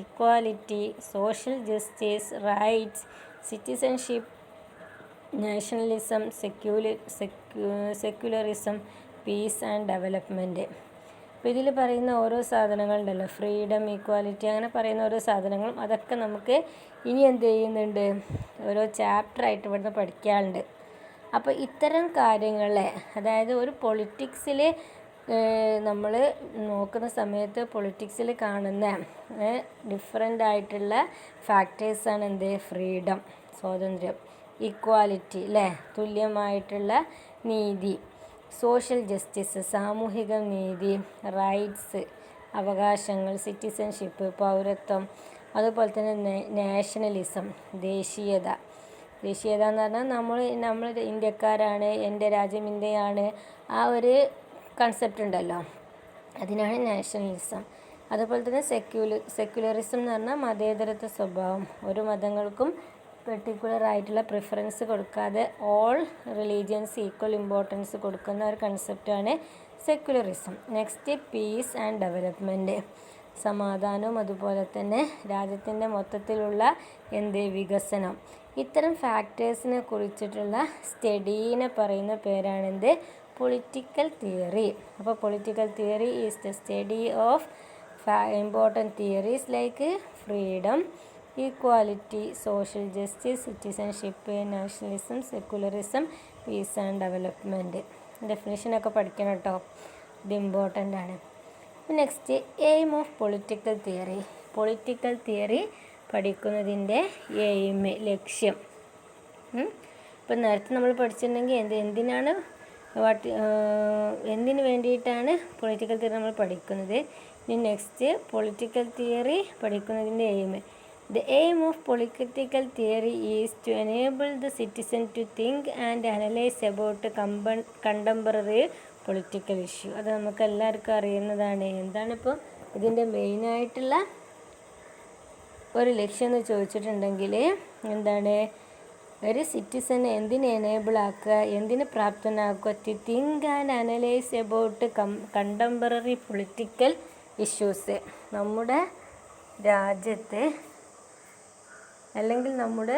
equality, social justice, rights, citizenship, nationalism, secularism, peace and development. അപ്പോൾ ഇതിൽ പറയുന്ന ഓരോ സാധനങ്ങളുണ്ടല്ലോ, ഫ്രീഡം, ഈക്വാലിറ്റി, അങ്ങനെ പറയുന്ന ഓരോ സാധനങ്ങളും അതൊക്കെ നമുക്ക് ഇനി എന്ത് ചെയ്യുന്നുണ്ട്, ഓരോ ചാപ്റ്ററായിട്ട് ഇവിടുന്ന് പഠിക്കാറുണ്ട്. അപ്പോൾ ഇത്തരം കാര്യങ്ങളെ, അതായത് ഒരു പൊളിറ്റിക്സിൽ നമ്മൾ നോക്കുന്ന സമയത്ത് പൊളിറ്റിക്സിൽ കാണുന്ന ഡിഫറെൻ്റ് ആയിട്ടുള്ള ഫാക്ടേഴ്സാണ് എന്ത്, ഫ്രീഡം, സ്വാതന്ത്ര്യം, ഈക്വാലിറ്റി അല്ലേ, തുല്യമായിട്ടുള്ള നീതി, സോഷ്യൽ ജസ്റ്റിസ്, സാമൂഹിക നീതി, റൈറ്റ്സ്, അവകാശങ്ങൾ, സിറ്റിസൺഷിപ്പ്, പൗരത്വം, അതുപോലെ തന്നെ നാഷണലിസം, ദേശീയത എന്ന് പറഞ്ഞാൽ നമ്മൾ ഇന്ത്യക്കാരാണ്, എൻ്റെ രാജ്യം ഇന്ത്യയാണ്, ആ ഒരു കൺസെപ്റ്റ് ഉണ്ടല്ലോ, അതിനാണ് നാഷണലിസം. അതുപോലെ തന്നെ സെക്യുലറിസം എന്ന് പറഞ്ഞാൽ മതേതരത്വ സ്വഭാവം, ഒരു മതങ്ങൾക്കും പെർട്ടിക്കുലർ ആയിട്ടുള്ള പ്രിഫറൻസ് കൊടുക്കാതെ ഓൾ റിലീജിയൻസ് ഈക്വൽ ഇമ്പോർട്ടൻസ് കൊടുക്കുന്ന ഒരു കൺസെപ്റ്റാണ് secularism. Next, peace and development, സമാധാനവും അതുപോലെ തന്നെ രാജ്യത്തിൻ്റെ മൊത്തത്തിലുള്ള വികസനം. ഇത്തരം ഫാക്ടേഴ്സിനെ കുറിച്ചിട്ടുള്ള സ്റ്റഡീനെ പറയുന്ന പേരാണെന്ത്, പൊളിറ്റിക്കൽ തിയറി. അപ്പോൾ political theory is the study of important theories like freedom, equality, social justice, citizenship, nationalism, secularism, peace and development. ഡെഫിനേഷനൊക്കെ പഠിക്കണം കേട്ടോ, ഇത് ഇമ്പോർട്ടൻ്റ് ആണ്. Next, aim of political theory. Political theory പഠിക്കുന്നതിൻ്റെ എയിം, ലക്ഷ്യം. ഇപ്പം നേരത്തെ നമ്മൾ പഠിച്ചിട്ടുണ്ടെങ്കിൽ എന്തിനു വേണ്ടിയിട്ടാണ് പൊളിറ്റിക്കൽ തിയറി നമ്മൾ പഠിക്കുന്നത്. ഇനി നെക്സ്റ്റ്, പൊളിറ്റിക്കൽ തിയറി പഠിക്കുന്നതിൻ്റെ aim. The aim of political theory is to enable the citizen to think and analyze about contemporary political issue. അത് നമുക്ക് എല്ലാവർക്കും അറിയുന്നതാണ്. എന്താണിപ്പോൾ ഇതിൻ്റെ മെയിനായിട്ടുള്ള ഒരു ലക്ഷ്യം എന്ന് ചോദിച്ചിട്ടുണ്ടെങ്കിൽ എന്താണ്, ഒരു സിറ്റിസനെ എന്തിന് എനേബിൾ ആക്കുക, എന്തിന് പ്രാപ്തനാക്കുക? To think and analyse about contemporary political issues. നമ്മുടെ രാജ്യത്തെ അല്ലെങ്കിൽ നമ്മുടെ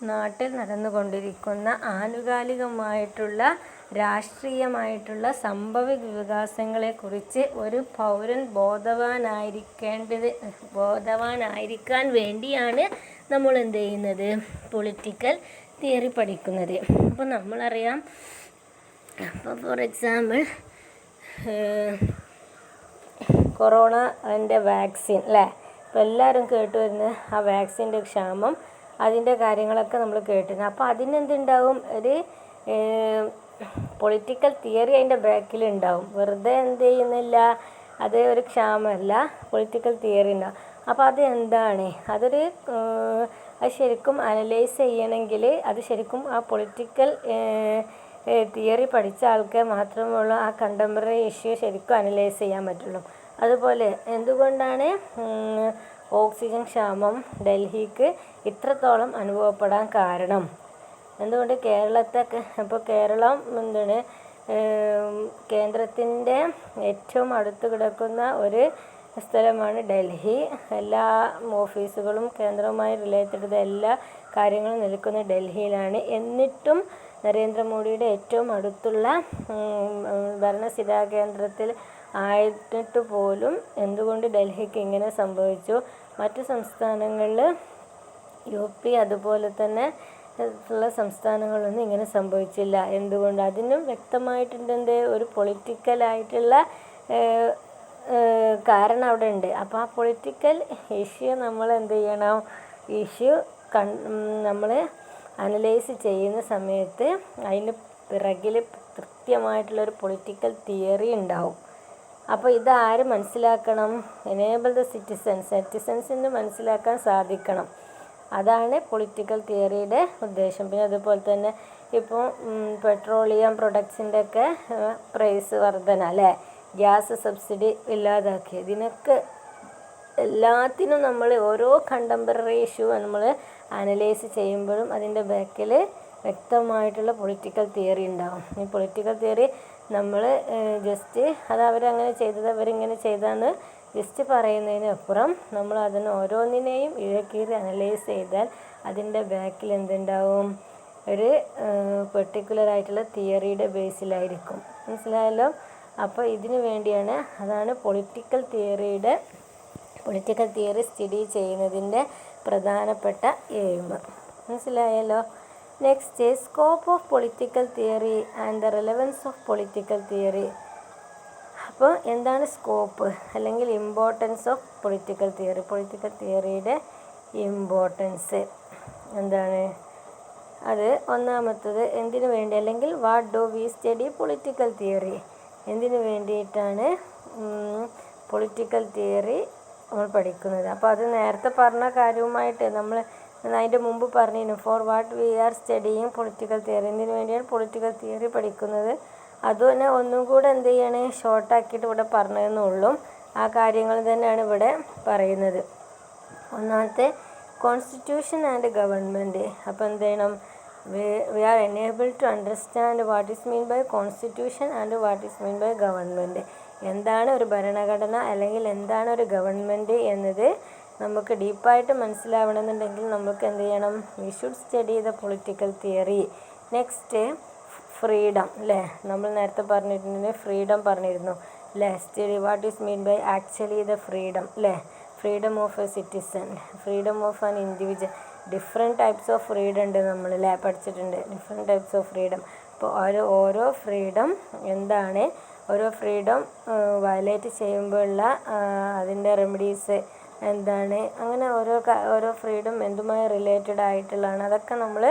നാട്ടിൽ നടന്നുകൊണ്ടിരിക്കുന്ന ആനുകാലികമായിട്ടുള്ള രാഷ്ട്രീയമായിട്ടുള്ള സംഭവ വികാസങ്ങളെക്കുറിച്ച് ഒരു പൗരൻ ബോധവാനായിരിക്കാൻ വേണ്ടിയാണ് നമ്മൾ എന്ത് ചെയ്യുന്നത്? പൊളിറ്റിക്കൽ തിയറി പഠിക്കുന്നത്. അപ്പോൾ നമ്മളറിയാം, അപ്പോൾ ഫോർ എക്സാമ്പിൾ കൊറോണ അതിൻ്റെ വാക്സിൻ അല്ലേ, അപ്പോൾ എല്ലാവരും കേട്ട് വരുന്ന ആ വാക്സിൻ്റെ ക്ഷാമം, അതിൻ്റെ കാര്യങ്ങളൊക്കെ നമ്മൾ കേട്ടിരുന്നു. അപ്പോൾ അതിനെന്തുണ്ടാവും? ഒരു പൊളിറ്റിക്കൽ തിയറി അതിൻ്റെ ബാക്കിലുണ്ടാവും. വെറുതെ എന്ത് ചെയ്യുന്നില്ല, അത് ഒരു ക്ഷാമമല്ല, പൊളിറ്റിക്കൽ തിയറി ഉണ്ടാവും. അപ്പോൾ അത് എന്താണ്? അത് ശരിക്കും അനലൈസ് ചെയ്യണമെങ്കിൽ അത് ശരിക്കും ആ പൊളിറ്റിക്കൽ തിയറി പഠിച്ച ആൾക്ക് മാത്രമുള്ള ആ കണ്ടംപററി ഇഷ്യൂ ശരിക്കും അനലൈസ് ചെയ്യാൻ പറ്റുള്ളൂ. അതുപോലെ എന്തുകൊണ്ടാണ് ഓക്സിജൻ ക്ഷാമം ഡൽഹിക്ക് ഇത്രത്തോളം അനുഭവപ്പെടാൻ കാരണം? എന്തുകൊണ്ട് കേരളത്തൊക്കെ, ഇപ്പോൾ കേരളം എന്താണ് കേന്ദ്രത്തിൻ്റെ ഏറ്റവും അടുത്ത് കിടക്കുന്ന ഒരു സ്ഥലമാണ് ഡൽഹി. എല്ലാ ഓഫീസുകളും കേന്ദ്രവുമായി റിലേറ്റഡ് എല്ലാ കാര്യങ്ങളും നിൽക്കുന്ന ഡൽഹിയിലാണ്. എന്നിട്ടും നരേന്ദ്രമോദിയുടെ ഏറ്റവും അടുത്തുള്ള ഭരണസിരാ കേന്ദ്രത്തിൽ ആയിട്ട് പോലും എന്തുകൊണ്ട് ഡൽഹിക്ക് ഇങ്ങനെ സംഭവിച്ചു? മറ്റു സംസ്ഥാനങ്ങളിൽ UP അതുപോലെ തന്നെ ഉള്ള സംസ്ഥാനങ്ങളൊന്നും ഇങ്ങനെ സംഭവിച്ചില്ല. എന്തുകൊണ്ട്? അതിനും വ്യക്തമായിട്ടുണ്ട് ഒരു പൊളിറ്റിക്കലായിട്ടുള്ള കാരണം അവിടെ ഉണ്ട്. അപ്പോൾ ആ പൊളിറ്റിക്കൽ ഇഷ്യൂ നമ്മൾ എന്ത് ചെയ്യണം? ഇഷ്യൂ നമ്മൾ അനലൈസ് ചെയ്യുന്ന സമയത്ത് അതിന് പിറകിൽ കൃത്യമായിട്ടുള്ളൊരു പൊളിറ്റിക്കൽ തിയറി ഉണ്ടാവും. അപ്പോൾ ഇതാര് മനസ്സിലാക്കണം? എനേബിൾ ദ സിറ്റിസൻസിന് മനസ്സിലാക്കാൻ സാധിക്കണം. അതാണ് പൊളിറ്റിക്കൽ തിയറിയുടെ ഉദ്ദേശം. പിന്നെ അതുപോലെ തന്നെ ഇപ്പോൾ പെട്രോളിയം പ്രൊഡക്ട്സിൻ്റെ ഒക്കെ പ്രൈസ് വർധന അല്ലേ, ഗ്യാസ് സബ്സിഡി ഇല്ലാതാക്കി, ഇതിനൊക്കെ എല്ലാത്തിനും നമ്മൾ ഓരോ കണ്ടംപററി ഇഷ്യൂ നമ്മൾ അനലൈസ് ചെയ്യുമ്പോഴും അതിൻ്റെ ബാക്കിൽ വ്യക്തമായിട്ടുള്ള പൊളിറ്റിക്കൽ തിയറി ഉണ്ടാകും. ഈ പൊളിറ്റിക്കൽ തിയറി നമ്മൾ ജസ്റ്റ് അത് അവരങ്ങനെ ചെയ്തത് അവരിങ്ങനെ ചെയ്താന്ന് ജസ്റ്റ് പറയുന്നതിനപ്പുറം നമ്മൾ അതിന് ഓരോന്നിനെയും ഇഴക്കീറി അനലൈസ് ചെയ്താൽ അതിൻ്റെ ബാക്കിൽ എന്തുണ്ടാവും? ഒരു പെർട്ടിക്കുലറായിട്ടുള്ള തിയറിയുടെ ബേസിലായിരിക്കും. മനസ്സിലായല്ലോ? അപ്പോൾ ഇതിനു വേണ്ടിയാണ്, അതാണ് പൊളിറ്റിക്കൽ തിയറി സ്റ്റഡി ചെയ്യുന്നതിൻ്റെ പ്രധാനപ്പെട്ട എയിം. മനസ്സിലായല്ലോ? Next, scope of political theory and the relevance of political theory. അപ്പോൾ എന്താണ് സ്കോപ്പ് അല്ലെങ്കിൽ importance of political theory? Political തിയറിയുടെ ഇമ്പോർട്ടൻസ് എന്താണ്? അത് ഒന്നാമത്തത് എന്തിനു വേണ്ടി, അല്ലെങ്കിൽ what do we study political theory? എന്തിനു വേണ്ടിയിട്ടാണ് പൊളിറ്റിക്കൽ തിയറി നമ്മൾ പഠിക്കുന്നത്? അപ്പോൾ അത് നേരത്തെ പറഞ്ഞ കാര്യവുമായിട്ട് നമ്മൾ അതിൻ്റെ മുമ്പ് പറഞ്ഞിരുന്നു. For what we are studying political theory. എന്തിനു വേണ്ടിയാണ് പൊളിറ്റിക്കൽ തിയറി പഠിക്കുന്നത്? അതുതന്നെ ഒന്നും കൂടെ എന്ത് ചെയ്യണേ, ഷോർട്ടാക്കിയിട്ട് ഇവിടെ പറഞ്ഞതെന്നുള്ളൂ. ആ കാര്യങ്ങൾ തന്നെയാണ് ഇവിടെ പറയുന്നത്. ഒന്നാമത്തെ കോൺസ്റ്റിറ്റ്യൂഷൻ ആൻഡ് ഗവൺമെൻറ്. അപ്പോൾ എന്ത് ചെയ്യണം? we are enabled to understand what is mean by constitution and what is mean by government. എന്താണ് ഒരു ഭരണഘടന അല്ലെങ്കിൽ എന്താണ് ഒരു ഗവൺമെൻറ് എന്നത് നമുക്ക് ഡീപ്പായിട്ട് മനസ്സിലാവണമെന്നുണ്ടെങ്കിൽ നമുക്ക് എന്ത് ചെയ്യണം? We should study the political theory. Next, freedom അല്ലേ, നമ്മൾ നേരത്തെ പറഞ്ഞിട്ടുണ്ട്, ഫ്രീഡം പറഞ്ഞിരുന്നു അല്ലേ. Study what is mean by actually the freedom അല്ലേ. Freedom of a citizen, freedom of an individual, different types of freedom ഉണ്ട് നമ്മൾ പഠിച്ചിട്ടുണ്ട്, ഡിഫറെൻറ്റ് ടൈപ്സ് ഓഫ് ഫ്രീഡം. അപ്പോൾ ഓരോ ഫ്രീഡം എന്താണ്, ഓരോ ഫ്രീഡം വയലേറ്റ് ചെയ്യുമ്പോഴുള്ള അതിൻ്റെ റെമഡീസ് എന്താണ്, അങ്ങനെ ഓരോ ഫ്രീഡം എന്തുമായി റിലേറ്റഡ് ആയിട്ടുള്ളതാണ്. അതൊക്കെ നമ്മൾ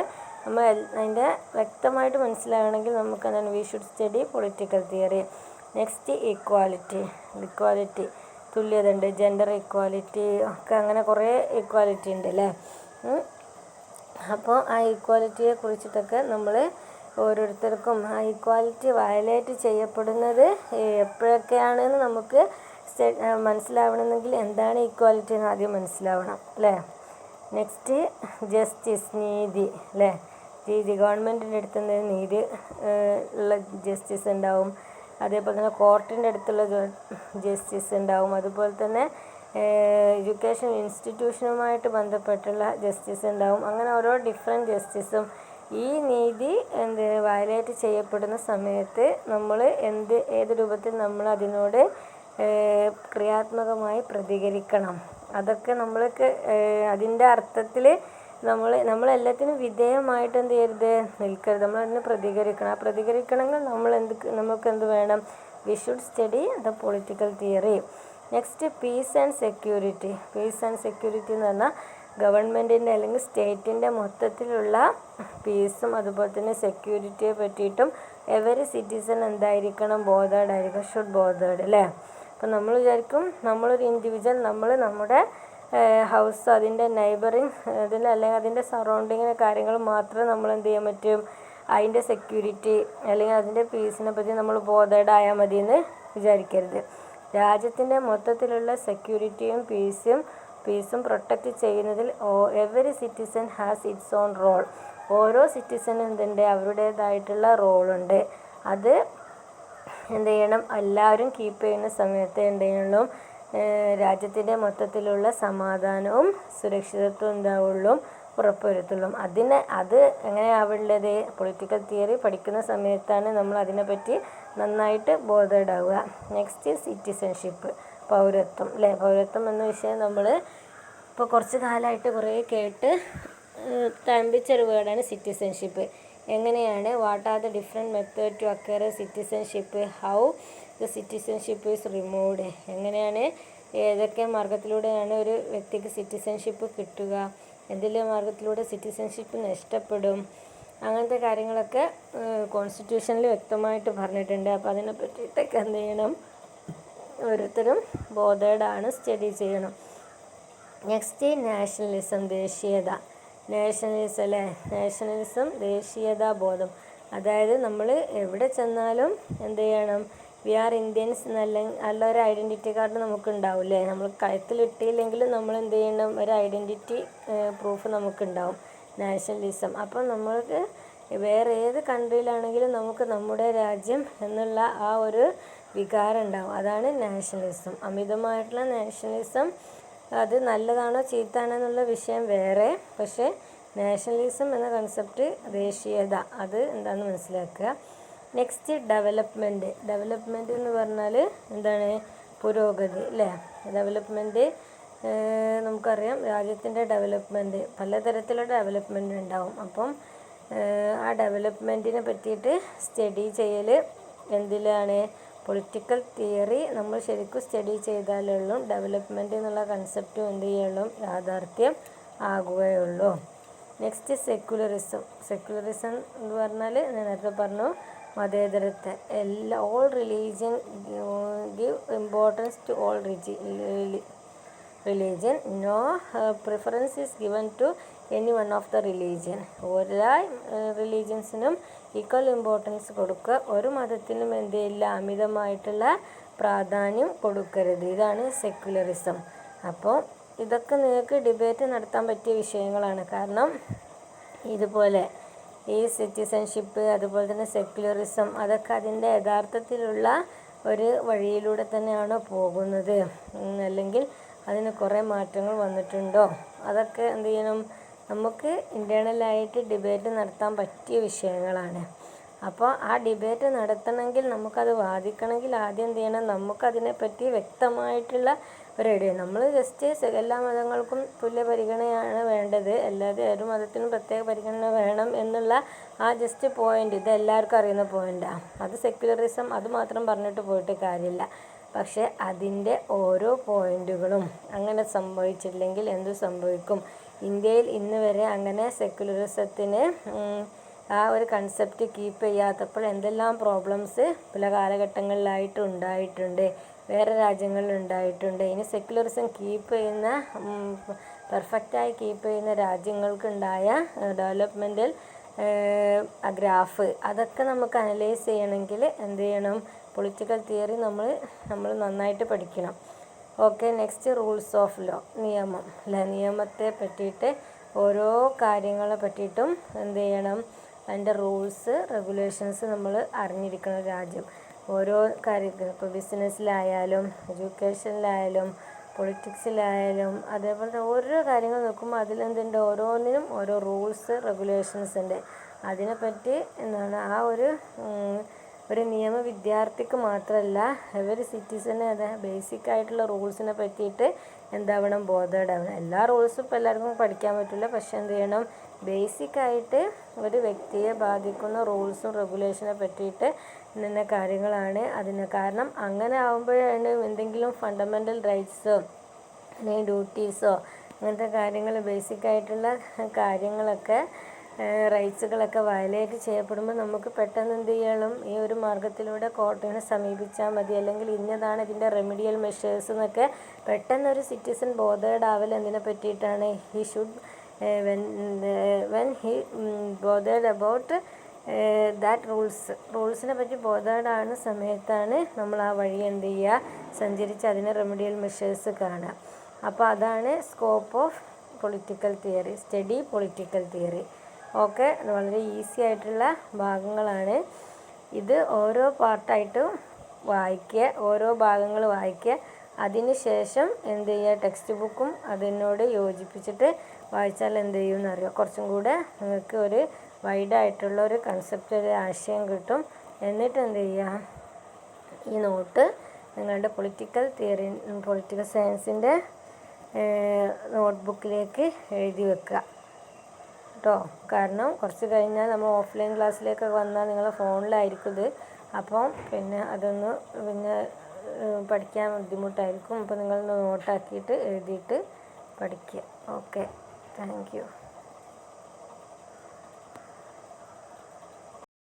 അതിൻ്റെ വ്യക്തമായിട്ട് മനസ്സിലാകണമെങ്കിൽ നമുക്ക് എന്താണ്, V should study political theory. Next, equality തുല്യത ഉണ്ട്, ജെൻഡർ ഇക്വാലിറ്റി ഒക്കെ, അങ്ങനെ കുറേ ഇക്വാലിറ്റി ഉണ്ട് അല്ലേ. അപ്പോൾ ആ ഇക്വാലിറ്റിയെ കുറിച്ചിട്ടൊക്കെ നമ്മൾ ഓരോരുത്തർക്കും ആ ഇക്വാലിറ്റി വയലേറ്റ് ചെയ്യപ്പെടുന്നത് എപ്പോഴൊക്കെയാണെന്ന് നമുക്ക് മനസ്സിലാവണമെങ്കിൽ എന്താണ് ഇക്വാലിറ്റി എന്ന് ആദ്യം മനസ്സിലാവണം അല്ലേ. നെക്സ്റ്റ്, ജസ്റ്റിസ് നീതി അല്ലേ. ഗവൺമെൻറ്റിൻ്റെ അടുത്ത് നീതി ഉള്ള ജസ്റ്റിസ് ഉണ്ടാവും. അതേപോലെ തന്നെ കോർട്ടിൻ്റെ അടുത്തുള്ള ജസ്റ്റിസ് ഉണ്ടാവും. അതുപോലെ തന്നെ എഡ്യൂക്കേഷൻ ഇൻസ്റ്റിറ്റ്യൂഷനുമായിട്ട് ബന്ധപ്പെട്ടുള്ള ജസ്റ്റിസ് ഉണ്ടാവും. അങ്ങനെ ഓരോ ഡിഫറെൻറ്റ് ജസ്റ്റിസും ഈ നീതി വയലേറ്റ് ചെയ്യപ്പെടുന്ന സമയത്ത് നമ്മൾ ഏത് രൂപത്തിൽ നമ്മൾ അതിനോട് ക്രിയാത്മകമായി പ്രതികരിക്കണം. അതൊക്കെ നമ്മൾക്ക് അതിൻ്റെ അർത്ഥത്തിൽ നമ്മളെല്ലാത്തിനും വിധേയമായിട്ട് എന്ത് ചെയ്യരുത്, നിൽക്കരുത്. നമ്മളതിന് പ്രതികരിക്കണം. ആ പ്രതികരിക്കണമെങ്കിൽ നമുക്ക് എന്ത് വേണം? V should study the political theory. Next, peace and security. Piece and security എന്ന് പറഞ്ഞാൽ ഗവൺമെൻറ്റിൻ്റെ അല്ലെങ്കിൽ സ്റ്റേറ്റിൻ്റെ മൊത്തത്തിലുള്ള പീസും അതുപോലെ തന്നെ സെക്യൂരിറ്റിയെ പറ്റിയിട്ടും എവരി സിറ്റിസൺ എന്തായിരിക്കണം? ബോധേഡ് ആയിരിക്കും. ഷുഡ് ബോധേഡ് അല്ലേ? അപ്പം നമ്മൾ വിചാരിക്കും നമ്മളൊരു ഇൻഡിവിജ്വൽ നമ്മുടെ ഹൗസ്, അതിൻ്റെ നെയ്ബറിങ്, അല്ലെങ്കിൽ അതിൻ്റെ സറൗണ്ടിങ്ങിലെ കാര്യങ്ങൾ മാത്രമേ നമ്മൾ എന്ത് ചെയ്യാൻ പറ്റും, അതിൻ്റെ സെക്യൂരിറ്റി അല്ലെങ്കിൽ അതിൻ്റെ പീസിനെ പറ്റി നമ്മൾ ബോധേഡ് ആയാൽ മതി എന്ന് വിചാരിക്കരുത്. രാജ്യത്തിൻ്റെ മൊത്തത്തിലുള്ള സെക്യൂരിറ്റിയും പീസും പ്രൊട്ടക്റ്റ് ചെയ്യുന്നതിൽ every citizen has its own role. ഓരോ സിറ്റിസനും എന്തുണ്ട്? അവരുടേതായിട്ടുള്ള റോളുണ്ട്. അത് എന്ത് ചെയ്യണം? എല്ലാവരും കീപ്പ് ചെയ്യുന്ന സമയത്ത് എന്ത് ചെയ്യണം? രാജ്യത്തിൻ്റെ മൊത്തത്തിലുള്ള സമാധാനവും സുരക്ഷിതത്വം എന്താവുള്ളൂ, ഉറപ്പുവരുത്തുള്ളൂ. അത് എങ്ങനെയാവുള്ളത്? പൊളിറ്റിക്കൽ തിയറി പഠിക്കുന്ന സമയത്താണ് നമ്മൾ അതിനെപ്പറ്റി നന്നായിട്ട് ബോധേഡാവുക. നെക്സ്റ്റ്, സിറ്റിസൺഷിപ്പ്, പൗരത്വം അല്ലേ? പൗരത്വം എന്ന വിഷയം നമ്മൾ ഇപ്പോൾ കുറച്ച് കാലമായിട്ട് കുറേ കേട്ട് തമ്പിച്ചൊരു വേർഡാണ് സിറ്റിസൺഷിപ്പ്. എങ്ങനെയാണ്? What are the different method to acquire citizenship? How the citizenship is removed? എങ്ങനെയാണ്, ഏതൊക്കെ മാർഗത്തിലൂടെയാണ് ഒരു വ്യക്തിക്ക് സിറ്റിസൺഷിപ്പ് കിട്ടുക? എന്തെല്ലാം മാർഗത്തിലൂടെ സിറ്റിസൺഷിപ്പ് നഷ്ടപ്പെടും? അങ്ങനത്തെ കാര്യങ്ങളൊക്കെ കോൺസ്റ്റിറ്റ്യൂഷനിൽ വ്യക്തമായിട്ട് പറഞ്ഞിട്ടുണ്ട്. അപ്പോൾ അതിനെ പറ്റിയിട്ടൊക്കെ എന്ത് ചെയ്യണം? ഓരോരുത്തരും ബോധേഡാണ്, സ്റ്റഡി ചെയ്യണം. നെക്സ്റ്റ്, നാഷണലിസം, ദേശീയത. നാഷണലിസം അല്ലേ? നാഷണലിസം, ദേശീയതാ ബോധം. അതായത് നമ്മൾ എവിടെ ചെന്നാലും എന്ത് ചെയ്യണം? വി ആർ ഇന്ത്യൻസ് നല്ല ഒരു ഐഡൻറ്റിറ്റി കാർഡ് നമുക്ക് ഉണ്ടാവില്ലേ? നമ്മൾ കഴുത്തിലിട്ടില്ലെങ്കിലും നമ്മൾ എന്ത് ചെയ്യണം? ഒരു ഐഡൻറ്റിറ്റി പ്രൂഫ് നമുക്കുണ്ടാവും, നാഷണലിസം. അപ്പം നമ്മൾക്ക് വേറെ ഏത് കൺട്രിയിലാണെങ്കിലും നമുക്ക് നമ്മുടെ രാജ്യം എന്നുള്ള ആ ഒരു വികാരം ഉണ്ടാവും. അതാണ് നാഷണലിസം. അമിതമായിട്ടുള്ള നാഷണലിസം അത് നല്ലതാണോ ചീത്തയാണോ എന്നുള്ള വിഷയം വേറെ. പക്ഷേ നാഷണലിസം എന്ന കൺസെപ്റ്റ്, ദേശീയത, അത് എന്താണെന്ന് മനസ്സിലാക്കുക. Next, development. ഡെവലപ്മെൻറ്റ് എന്ന് പറഞ്ഞാൽ എന്താണ്? പുരോഗതി അല്ലേ? ഡെവലപ്മെൻറ്റ് നമുക്കറിയാം, രാജ്യത്തിൻ്റെ ഡെവലപ്മെൻറ്റ് പലതരത്തിലുള്ള ഡെവലപ്മെൻറ്റ് ഉണ്ടാവും. അപ്പം ആ ഡെവലപ്മെൻറ്റിനെ പറ്റിയിട്ട് സ്റ്റഡി ചെയ്യൽ എന്തിലാണ്? പൊളിറ്റിക്കൽ തിയറി നമ്മൾ ശരിക്കും സ്റ്റഡി ചെയ്താലുള്ളൂ ഡെവലപ്മെൻറ്റ് എന്നുള്ള കൺസെപ്റ്റും എന്ത് ചെയ്യുള്ളൂ? യാഥാർത്ഥ്യം ആകുകയുള്ളൂ. Next, secularism. സെക്യുലറിസം എന്ന് പറഞ്ഞാൽ നേരത്തെ പറഞ്ഞു, മതേതരത്വം. All religion give importance to all religion. No preference is given to any one of the religion. എല്ലാ റിലീജിയൻസിനും ഈക്വൽ ഇമ്പോർട്ടൻസ് കൊടുക്കുക. ഒരു മതത്തിനും എന്ത് ചെയ്യില്ല? അമിതമായിട്ടുള്ള പ്രാധാന്യം കൊടുക്കരുത്. ഇതാണ് സെക്യുലറിസം. അപ്പോൾ ഇതൊക്കെ നിങ്ങൾക്ക് ഡിബേറ്റ് നടത്താൻ പറ്റിയ വിഷയങ്ങളാണ്. കാരണം ഇതുപോലെ ഈ സിറ്റിസൺഷിപ്പ് അതുപോലെ തന്നെ സെക്യുലറിസം അതൊക്കെ അതിൻ്റെ യഥാർത്ഥത്തിലുള്ള ഒരു വഴിയിലൂടെ തന്നെയാണോ പോകുന്നത്, അല്ലെങ്കിൽ അതിന് കുറേ മാറ്റങ്ങൾ വന്നിട്ടുണ്ടോ? അതൊക്കെ എന്ത് ചെയ്യണം? നമുക്ക് ഇൻറ്റേർണലായിട്ട് ഡിബേറ്റ് നടത്താൻ പറ്റിയ വിഷയങ്ങളാണ്. അപ്പോൾ ആ ഡിബേറ്റ് നടത്തണമെങ്കിൽ, നമുക്കത് വാദിക്കണമെങ്കിൽ ആദ്യം എന്ത് ചെയ്യണം? നമുക്കതിനെപ്പറ്റി വ്യക്തമായിട്ടുള്ള ഒരു ഐഡിയ. നമ്മൾ ജസ്റ്റ് എല്ലാ മതങ്ങൾക്കും തുല്യ പരിഗണനയാണ് വേണ്ടത്, അല്ലാതെ ഒരു മതത്തിനും പ്രത്യേക പരിഗണന വേണം എന്നുള്ള ആ ജസ്റ്റ് പോയിൻ്റ്, ഇത് എല്ലാവർക്കും അറിയുന്ന പോയിൻ്റാണ്. അത് സെക്യുലറിസം അത് മാത്രം പറഞ്ഞിട്ട് പോയിട്ട് കാര്യമില്ല. പക്ഷേ അതിൻ്റെ ഓരോ പോയിൻറ്റുകളും അങ്ങനെ സംഭവിച്ചില്ലെങ്കിൽ എന്ത് സംഭവിക്കും? ഇന്ത്യയിൽ ഇന്ന് വരെ അങ്ങനെ സെക്യുലറിസത്തിന് ആ ഒരു കൺസെപ്റ്റ് കീപ്പ് ചെയ്യാത്തപ്പോൾ എന്തെല്ലാം പ്രോബ്ലംസ് പല കാലഘട്ടങ്ങളിലായിട്ട് ഉണ്ടായിട്ടുണ്ട്, വേറെ രാജ്യങ്ങളിൽ ഉണ്ടായിട്ടുണ്ട്. ഇനി സെക്യുലറിസം കീപ്പ് ചെയ്യുന്ന പെർഫെക്റ്റായി കീപ്പ് ചെയ്യുന്ന രാജ്യങ്ങൾക്കുണ്ടായ ഡെവലപ്മെൻറ്റൽ ഗ്രാഫ് അതൊക്കെ നമുക്ക് അനലൈസ് ചെയ്യണമെങ്കിൽ എന്ത് ചെയ്യണം? പൊളിറ്റിക്കൽ തിയറി നമ്മൾ നന്നായിട്ട് പഠിക്കണം. Okay, next, rules of law, നിയമം അല്ലേ? നിയമത്തെ പറ്റിയിട്ട് ഓരോ കാര്യങ്ങളെ പറ്റിയിട്ടും എന്ത് ചെയ്യണം, അതിൻ്റെ റൂൾസ് റെഗുലേഷൻസ് നമ്മൾ അറിഞ്ഞിരിക്കണം. രാജ്യം ഓരോ കാര്യത്തിലും, ഇപ്പോൾ ബിസിനസ്സിലായാലും എഡ്യൂക്കേഷനിലായാലും പൊളിറ്റിക്സിലായാലും അതേപോലെ ഓരോ കാര്യങ്ങൾ നോക്കുമ്പോൾ അതിലെന്തുണ്ട്, ഓരോന്നിനും ഓരോ റൂൾസ് റെഗുലേഷൻസ് ഉണ്ട്. അതിനെപ്പറ്റി എന്താണ് ആ ഒരു നിയമ വിദ്യാർത്ഥിക്ക് മാത്രമല്ല ഒരു സിറ്റിസന് അത് ബേസിക് ആയിട്ടുള്ള റൂൾസിനെ പറ്റിയിട്ട് എന്താവണം, ബോധേഡാവണം. എല്ലാ റൂൾസും ഇപ്പോൾ എല്ലാവർക്കും പഠിക്കാൻ പറ്റില്ല, പക്ഷെ എന്ത് ചെയ്യണം, ബേസിക്കായിട്ട് ഒരു വ്യക്തിയെ ബാധിക്കുന്ന റൂൾസും റെഗുലേഷനെ പറ്റിയിട്ട് ഇന്ന കാര്യങ്ങളാണ് അതിന്. കാരണം അങ്ങനെ ആകുമ്പോഴാണ് എന്തെങ്കിലും ഫണ്ടമെൻ്റൽ റൈറ്റ്സോ അല്ലെങ്കിൽ ഡ്യൂട്ടീസോ അങ്ങനത്തെ കാര്യങ്ങൾ ബേസിക്കായിട്ടുള്ള കാര്യങ്ങളൊക്കെ റൈറ്റ്സുകളൊക്കെ വയലേറ്റ് ചെയ്യപ്പെടുമ്പോൾ നമുക്ക് പെട്ടെന്ന് എന്ത് ചെയ്യണം, ഈ ഒരു മാർഗത്തിലൂടെ കോർട്ടിനെ സമീപിച്ചാൽ മതി, അല്ലെങ്കിൽ ഇന്നതാണ് ഇതിൻ്റെ റെമഡിയൽ മെഷേഴ്സ് എന്നൊക്കെ പെട്ടെന്നൊരു സിറ്റിസൺ ബോധേഡ് ആവൽ എന്തിനെ പറ്റിയിട്ടാണ്, he should when he bothered about that റൂൾസിനെ പറ്റി ബോധേഡാണ് സമയത്താണ് നമ്മൾ ആ വഴി എന്ത് ചെയ്യുക, സഞ്ചരിച്ച് അതിന് റെമഡിയൽ മെഷേഴ്സ് കാണുക. അപ്പോൾ അതാണ് scope of political theory, study political theory. Okay, വളരെ ഈസി ആയിട്ടുള്ള ഭാഗങ്ങളാണ് ഇത്. ഓരോ പാർട്ടായിട്ടും വായിക്കുക, ഓരോ ഭാഗങ്ങൾ വായിക്കുക. അതിന് ശേഷം എന്ത് ചെയ്യുക, ടെക്സ്റ്റ് ബുക്കും അതിനോട് യോജിപ്പിച്ചിട്ട് വായിച്ചാൽ എന്ത് ചെയ്യുമെന്ന് അറിയാം, കുറച്ചും കൂടെ നിങ്ങൾക്ക് ഒരു വൈഡായിട്ടുള്ള ഒരു കൺസെപ്റ്റ്, ഒരു ആശയം കിട്ടും. എന്നിട്ട് എന്ത് ചെയ്യുക, ഈ നോട്ട് നിങ്ങളുടെ പൊളിറ്റിക്കൽ തിയറി, പൊളിറ്റിക്കൽ സയൻസിൻ്റെ നോട്ട്ബുക്കിലേക്ക് എഴുതി വെക്കുക കേട്ടോ. കാരണം കുറച്ച് കഴിഞ്ഞാൽ നമ്മൾ ഓഫ്ലൈൻ ക്ലാസ്സിലേക്കൊക്കെ വന്നാൽ നിങ്ങളുടെ ഫോണിലായിരിക്കും ഇത്. അപ്പം പിന്നെ അതൊന്ന് പഠിക്കാൻ ബുദ്ധിമുട്ടായിരിക്കും. അപ്പോൾ നിങ്ങൾ നോട്ടാക്കിയിട്ട് എഴുതിയിട്ട് പഠിക്കുക. Okay, thank you.